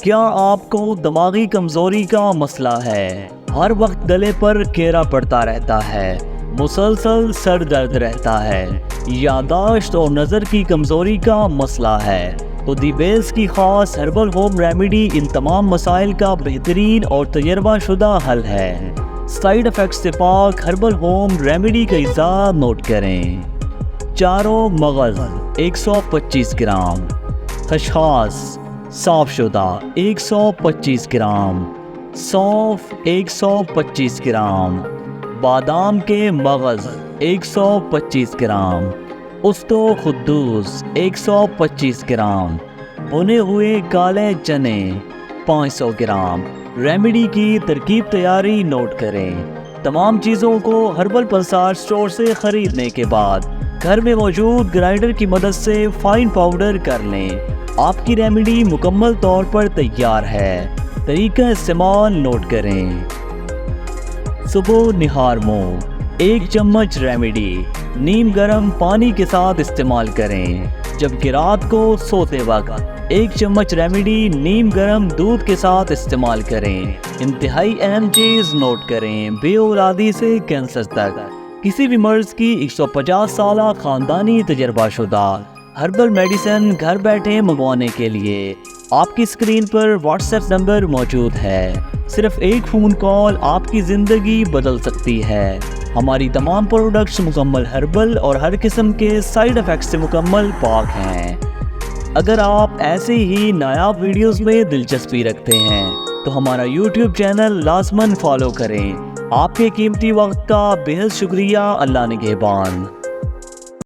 کیا آپ کو دماغی کمزوری کا مسئلہ ہے؟ ہر وقت گلے پر کیرا پڑتا رہتا ہے، مسلسل سر درد رہتا ہے، یادداشت اور نظر کی کمزوری کا مسئلہ ہے تو دی بیس کی خاص ہربل ہوم ریمیڈی ان تمام مسائل کا بہترین اور تجربہ شدہ حل ہے۔ سائیڈ ایفیکٹس سے پاک ہربل ہوم ریمیڈی کا اجزاء نوٹ کریں۔ چاروں مغز 125 گرام، خشخاش صاف شدہ 125 گرام، سونف 125 گرام، بادام کے مغز 125 گرام، استو خدوس 125 گرام، بھنے ہوئے کالے چنے 500 گرام۔ ریمیڈی کی ترکیب تیاری نوٹ کریں۔ تمام چیزوں کو ہربل پلسار سٹور سے خریدنے کے بعد گھر میں موجود گرائنڈر کی مدد سے فائن پاؤڈر کر لیں۔ آپ کی ریمیڈی مکمل طور پر تیار ہے۔ طریقہ استعمال نوٹ کریں۔ صبح نہار منہ 1 چمچ ریمیڈی نیم گرم پانی کے ساتھ استعمال کریں، جبکہ رات کو سوتے وقت 1 چمچ ریمیڈی نیم گرم دودھ کے ساتھ استعمال کریں۔ انتہائی اہم چیز نوٹ کریں، بے اولادی سے کینسر تک کسی بھی مرض کی 150 سالہ خاندانی تجربہ شدہ ہربل میڈیسن گھر بیٹھے منگوانے کے لیے آپ کی اسکرین پر واٹس ایپ نمبر موجود ہے۔ صرف ایک فون کال آپ کی زندگی بدل سکتی ہے۔ ہماری تمام پروڈکٹس مکمل ہربل اور ہر قسم کے سائیڈ ایفیکٹس سے مکمل پاک ہیں۔ اگر آپ ایسے ہی نایاب ویڈیوز میں دلچسپی رکھتے ہیں تو ہمارا یوٹیوب چینل لازماً فالو کریں۔ آپ کے قیمتی وقت کا بے حد شکریہ۔ اللہ نگہبان۔